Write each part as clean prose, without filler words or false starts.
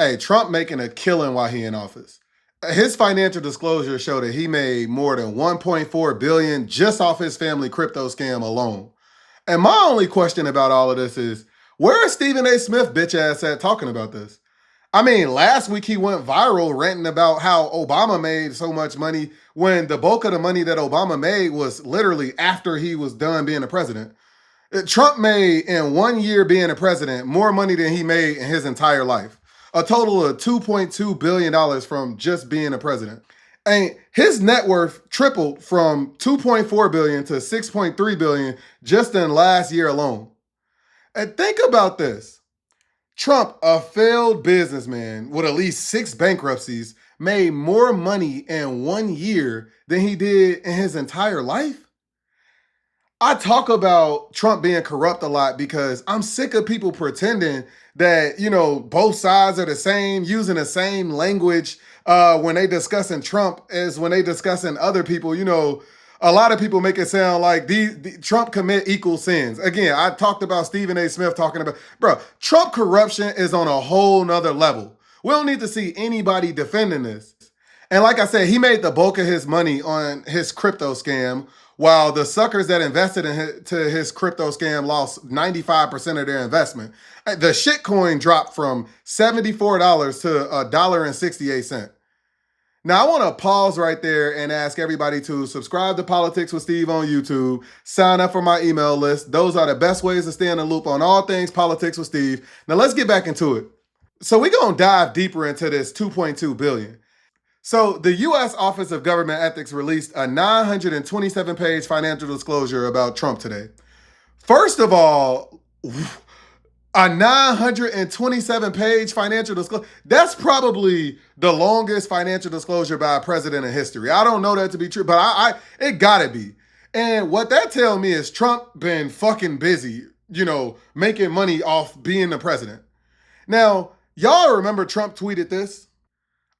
Hey, Trump making a killing while he in office. His financial disclosures show that he made more than $1.4 billion just off his family crypto scam alone. And my only question about all of this is, where is Stephen A. Smith bitch ass at talking about this? I mean, last week he went viral ranting about how Obama made so much money when the bulk of the money that Obama made was literally after he was done being a president. Trump made in 1 year being a president more money than he made in his entire life. A total of $2.2 billion from just being a president. And his net worth tripled from $2.4 billion to $6.3 billion just in last year alone. And think about this. Trump, a failed businessman with at least 6 bankruptcies, made more money in 1 year than he did in his entire life. I talk about Trump being corrupt a lot because I'm sick of people pretending that, both sides are the same, using the same language when they discussing Trump as when they discussing other people. A lot of people make it sound like Trump commit equal sins. Again, I talked about Stephen A. Smith talking about, Trump corruption is on a whole nother level. We don't need to see anybody defending this. And like I said, he made the bulk of his money on his crypto scam, while the suckers that invested into his crypto scam lost 95% of their investment. The shitcoin dropped from $74 to $1.68. Now, I want to pause right there and ask everybody to subscribe to Politics with Steve on YouTube, sign up for my email list. Those are the best ways to stay in the loop on all things Politics with Steve. Now, let's get back into it. So we're going to dive deeper into this $2.2 billion. So the U.S. Office of Government Ethics released a 927-page financial disclosure about Trump today. First of all, a 927-page financial disclosure, that's probably the longest financial disclosure by a president in history. I don't know that to be true, but it gotta be. And what that tells me is Trump been fucking busy, making money off being the president. Now, y'all remember Trump tweeted this?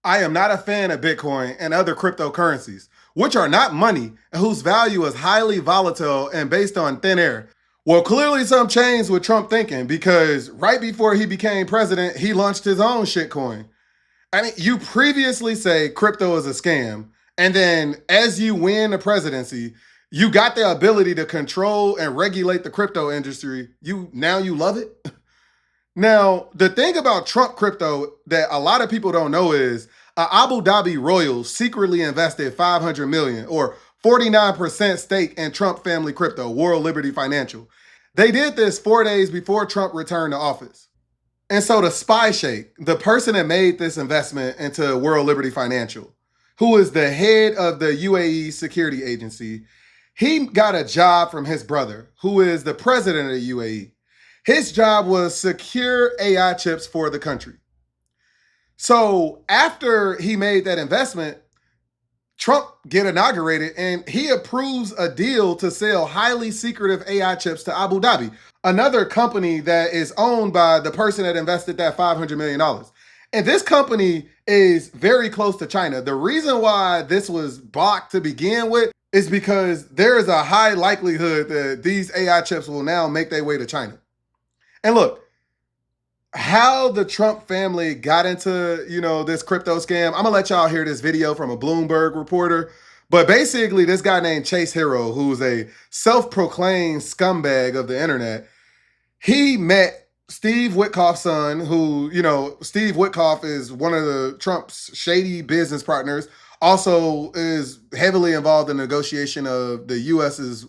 I am not a fan of Bitcoin and other cryptocurrencies, which are not money and whose value is highly volatile and based on thin air. Well, clearly some changed with Trump thinking, because right before he became president, he launched his own shitcoin. I mean, you previously say crypto is a scam, and then as you win the presidency, you got the ability to control and regulate the crypto industry. Now you love it? Now, the thing about Trump crypto that a lot of people don't know is Abu Dhabi royals secretly invested $500 million or 49% stake in Trump family crypto, World Liberty Financial. They did this 4 days before Trump returned to office. And so the spy sheikh, the person that made this investment into World Liberty Financial, who is the head of the UAE security agency, he got a job from his brother, who is the president of the UAE. His job was secure AI chips for the country. So after he made that investment, Trump get inaugurated and he approves a deal to sell highly secretive AI chips to Abu Dhabi, another company that is owned by the person that invested that $500 million. And this company is very close to China. The reason why this was blocked to begin with is because there is a high likelihood that these AI chips will now make their way to China. And look, how the Trump family got into, this crypto scam, I'm gonna let y'all hear this video from a Bloomberg reporter. But basically, this guy named Chase Hero, who's a self-proclaimed scumbag of the internet, he met Steve Witkoff's son, who, Steve Witkoff is one of the Trump's shady business partners, also is heavily involved in the negotiation of the U.S.'s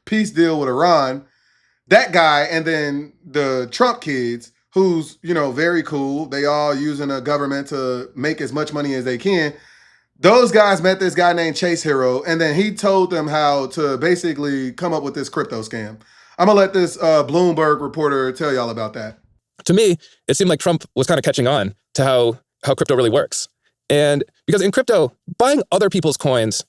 peace deal with Iran. That guy, and then the Trump kids, who's, very cool. They all using the government to make as much money as they can. Those guys met this guy named Chase Hero, and then he told them how to basically come up with this crypto scam. I'm going to let this Bloomberg reporter tell y'all about that. To me, it seemed like Trump was kind of catching on to how crypto really works. And because in crypto, buying other people's coins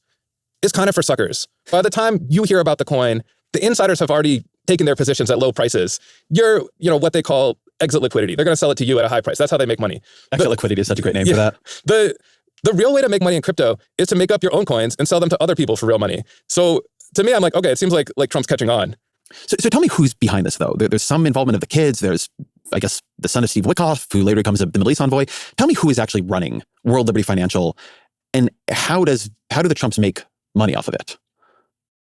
is kind of for suckers. By the time you hear about the coin, the insiders have already taken their positions at low prices. You're, what they call exit liquidity. They're going to sell it to you at a high price. That's how they make money. Exit liquidity is such a great name for that. The real way to make money in crypto is to make up your own coins and sell them to other people for real money. So to me, I'm like, okay, it seems like Trump's catching on. So tell me who's behind this, though. There's some involvement of the kids. There's I guess, the son of Steve Witkoff, who later becomes the Middle East envoy. Tell me who is actually running World Liberty Financial, and how do the Trumps make money off of it?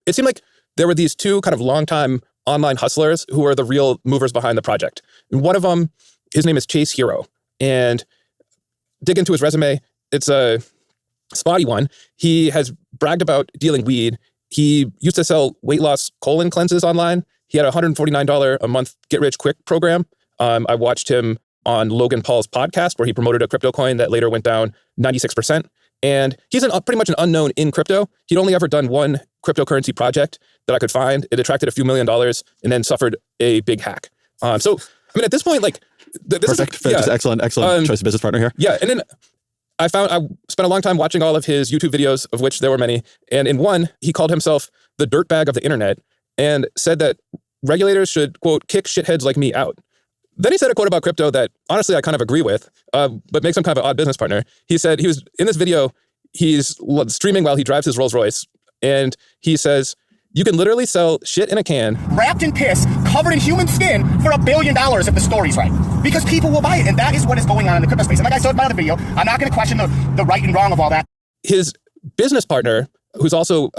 It seemed like there were these two kind of longtime online hustlers who are the real movers behind the project. And one of them, his name is Chase Hero. And dig into his resume, it's a spotty one. He has bragged about dealing weed. He used to sell weight loss colon cleanses online. He had a $149 a month get-rich-quick program. I watched him on Logan Paul's podcast where he promoted a crypto coin that later went down 96%. And he's pretty much an unknown in crypto. He'd only ever done one cryptocurrency project that I could find. It attracted a few $1 million and then suffered a big hack. So, I mean, at this point, like, this Perfect. is... Just excellent choice of business partner here. Yeah, and then I spent a long time watching all of his YouTube videos, of which there were many. And in one, he called himself the dirtbag of the internet and said that regulators should, quote, kick shitheads like me out. Then he said a quote about crypto that, honestly, I kind of agree with, but makes him kind of an odd business partner. He said he was, in this video, he's streaming while he drives his Rolls Royce, and he says, you can literally sell shit in a can, wrapped in piss, covered in human skin for $1 billion if the story's right. Because people will buy it, and that is what is going on in the crypto space. And like I said in my other video, I'm not going to question the right and wrong of all that. His business partner, who's also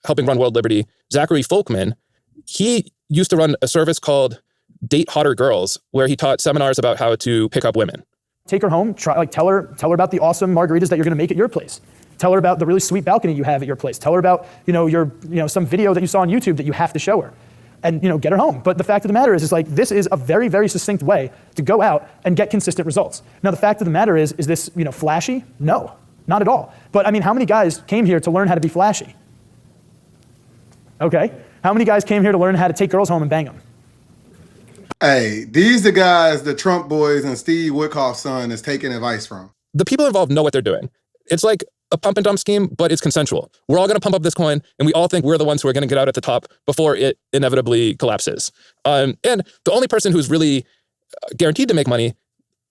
helping run World Liberty, Zachary Folkman, he used to run a service called Date Hotter Girls, where he taught seminars about how to pick up women. Take her home, tell her about the awesome margaritas that you're gonna make at your place. Tell her about the really sweet balcony you have at your place. Tell her about, some video that you saw on YouTube that you have to show her. And, get her home. But the fact of the matter is like, this is a very, very succinct way to go out and get consistent results. Now, the fact of the matter is this, flashy? No, not at all. But I mean, how many guys came here to learn how to be flashy? Okay. How many guys came here to learn how to take girls home and bang them? Hey, these the guys the Trump boys and Steve Witkoff's son is taking advice from. The people involved know what they're doing. It's like a pump and dump scheme, but it's consensual. We're all going to pump up this coin, and we all think we're the ones who are going to get out at the top before it inevitably collapses. And the only person who's really guaranteed to make money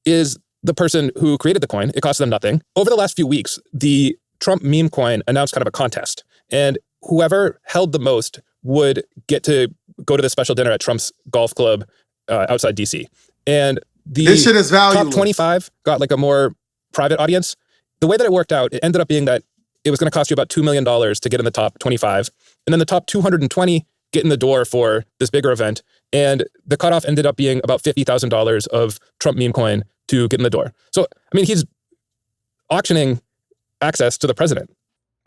is the person who created the coin. It costs them nothing. Over the last few weeks, the Trump meme coin announced kind of a contest, and whoever held the most would get to go to the special dinner at Trump's golf club outside DC. And this shit is valuable. Top 25 got like a more private audience. The way that it worked out, it ended up being that it was going to cost you about $2 million to get in the top 25. And then the top 220 get in the door for this bigger event. And the cutoff ended up being about $50,000 of Trump meme coin to get in the door. So, I mean, he's auctioning access to the president.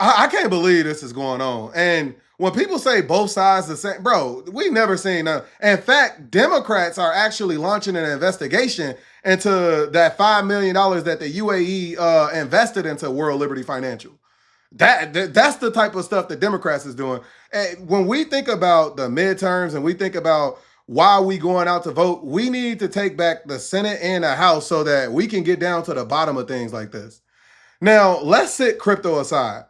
I can't believe this is going on. And when people say both sides the same, bro, we've never seen that. In fact, Democrats are actually launching an investigation into that $5 million that the UAE invested into World Liberty Financial. That's the type of stuff that Democrats is doing. And when we think about the midterms and we think about why we going out to vote, we need to take back the Senate and the House so that we can get down to the bottom of things like this. Now, let's sit crypto aside.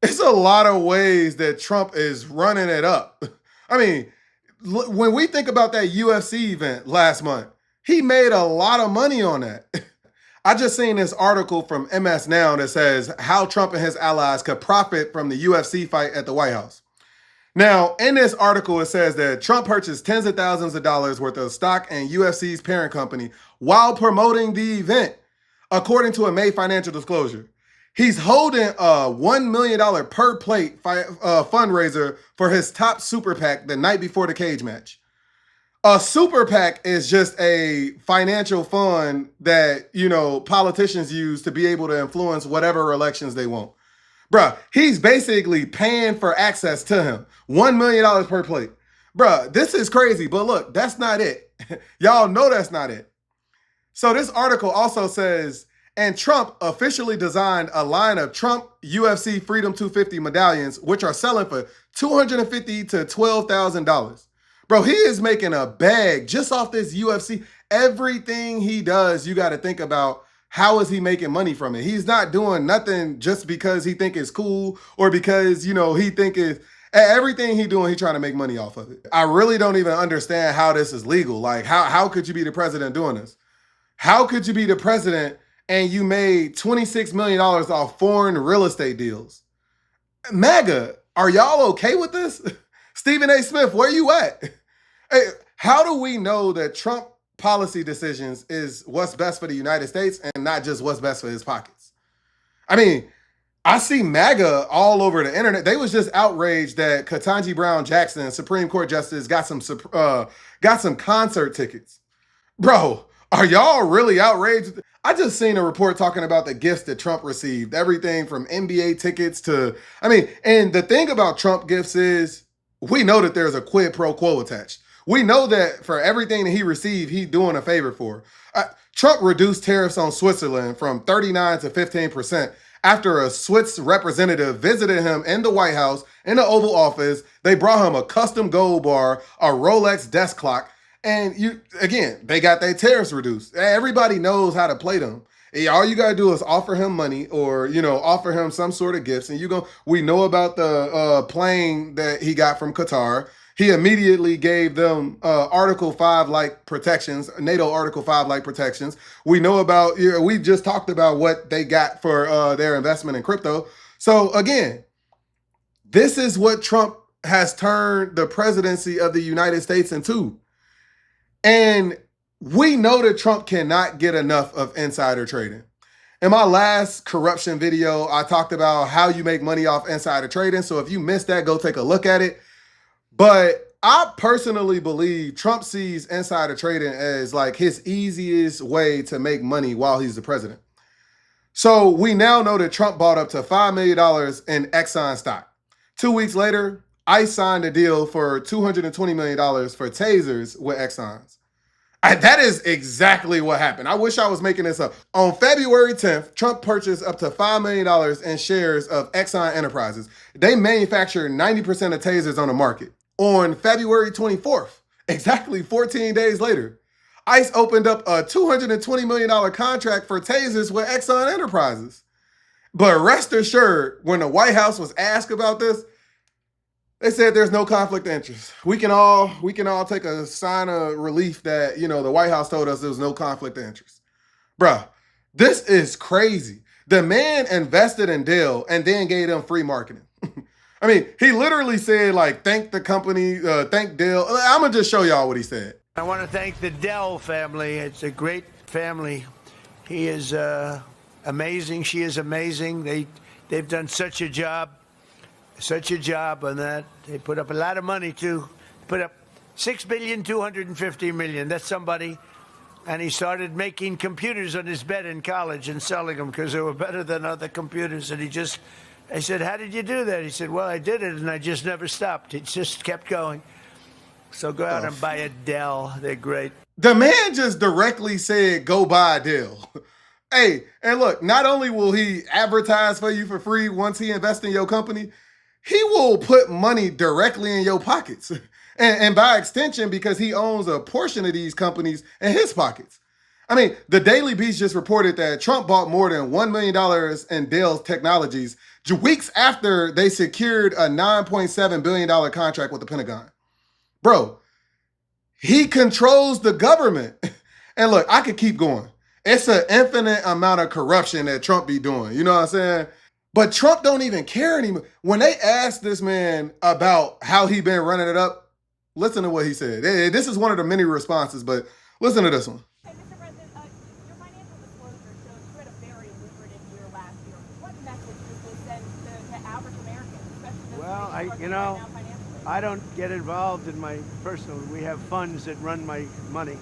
It's a lot of ways that Trump is running it up. I mean, when we think about that UFC event last month, he made a lot of money on that. I just seen this article from MS Now that says how Trump and his allies could profit from the UFC fight at the White House. Now, in this article, it says that Trump purchased tens of thousands of dollars worth of stock in UFC's parent company while promoting the event, according to a May financial disclosure. He's holding a $1 million per plate fundraiser for his top super PAC the night before the cage match. A super PAC is just a financial fund that, politicians use to be able to influence whatever elections they want. Bruh, he's basically paying for access to him. $1 million per plate. Bruh, this is crazy, but look, that's not it. Y'all know that's not it. So this article also says, and Trump officially designed a line of Trump UFC Freedom 250 medallions, which are selling for $250,000 to $12,000. Bro, he is making a bag just off this UFC. Everything he does, you got to think about how is he making money from it. He's not doing nothing just because he think it's cool or because, he think it's... Everything he doing, he trying to make money off of it. I really don't even understand how this is legal. Like, how could you be the president doing this? How could you be the president and you made $26 million off foreign real estate deals? MAGA, are y'all okay with this? Stephen A. Smith, where you at? Hey, how do we know that Trump policy decisions is what's best for the United States and not just what's best for his pockets. I mean, I see MAGA all over the internet. They was just outraged that Ketanji Brown Jackson, Supreme Court Justice, got some concert tickets. Bro, are y'all really outraged? I just seen a report talking about the gifts that Trump received. Everything from NBA tickets to, and the thing about Trump gifts is we know that there's a quid pro quo attached. We know that for everything that he received, he's doing a favor for. Trump reduced tariffs on Switzerland from 39 to 15% after a Swiss representative visited him in the White House, in the Oval Office. They brought him a custom gold bar, a Rolex desk clock, and they got their tariffs reduced. Everybody knows how to play them. All you gotta do is offer him money or, offer him some sort of gifts. And we know about the plane that he got from Qatar. He immediately gave them Article 5-like protections, NATO Article 5-like protections. We know about, we just talked about what they got for their investment in crypto. So again, this is what Trump has turned the presidency of the United States into. And we know that Trump cannot get enough of insider trading. In my last corruption video, I talked about how you make money off insider trading. So if you missed that, go take a look at it. But I personally believe Trump sees insider trading as like his easiest way to make money while he's the president. So we now know that Trump bought up to $5 million in Axon stock. 2 weeks later, ICE signed a deal for $220 million for tasers with Axons. That is exactly what happened. I wish I was making this up. On February 10th, Trump purchased up to $5 million in shares of Axon Enterprises. They manufacture 90% of tasers on the market. On February 24th, exactly 14 days later, ICE opened up a $220 million contract for tasers with Axon Enterprises. But rest assured, when the White House was asked about this, they said there's no conflict of interest. We can all take a sign of relief that, the White House told us there was no conflict of interest. Bruh, this is crazy. The man invested in Dell and then gave them free marketing. He literally said, thank the company, thank Dell. I'm going to just show y'all what he said. I want to thank the Dell family. It's a great family. He is amazing. She is amazing. They've done such a job on that. They put up a lot of money, too. Put up $6.25 billion. That's somebody. And he started making computers on his bed in college and selling them because they were better than other computers. And I said, how did you do that? He said, well, I did it, and I just never stopped. It just kept going. So go out and buy a Dell. They're great. The man just directly said, go buy a Dell. Hey, and look, not only will he advertise for you for free once he invests in your company, he will put money directly in your pockets. And by extension, because he owns a portion of these companies in his pockets. The Daily Beast just reported that Trump bought more than $1 million in Dell's technologies weeks after they secured a $9.7 billion contract with the Pentagon. Bro, he controls the government. And look, I could keep going. It's an infinite amount of corruption that Trump be doing. You know what I'm saying? But Trump don't even care anymore. When they asked this man about how he been running it up, listen to what he said. This is one of the many responses, but listen to this one. Hey, Mr. President, your financial disclosure shows you had a very lucrative year last year. What message does this send to average Americans, especially those Well, right now financially? I don't get involved in my personal. We have funds that run my money.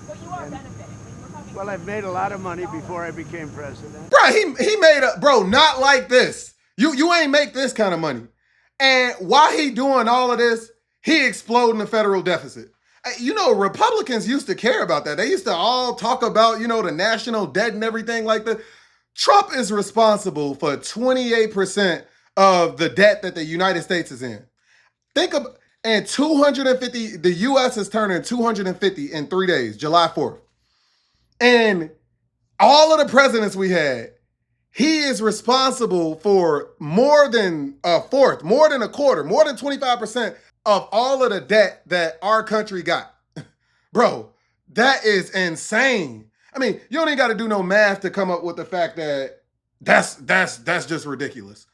But you are benefiting. We're talking Well, I've made a lot of money before I became president. Bro, he made not like this. You ain't make this kind of money. And while he doing all of this, he exploding the federal deficit. Republicans used to care about that. They used to all talk about, the national debt and everything like that. Trump is responsible for 28% of the debt that the United States is in. And 250, the U.S. is turning 250 in 3 days, July 4th. And all of the presidents we had, he is responsible for more than a fourth, more than a quarter, more than 25% of all of the debt that our country got. Bro, that is insane. You don't even got to do no math to come up with the fact that that's just ridiculous.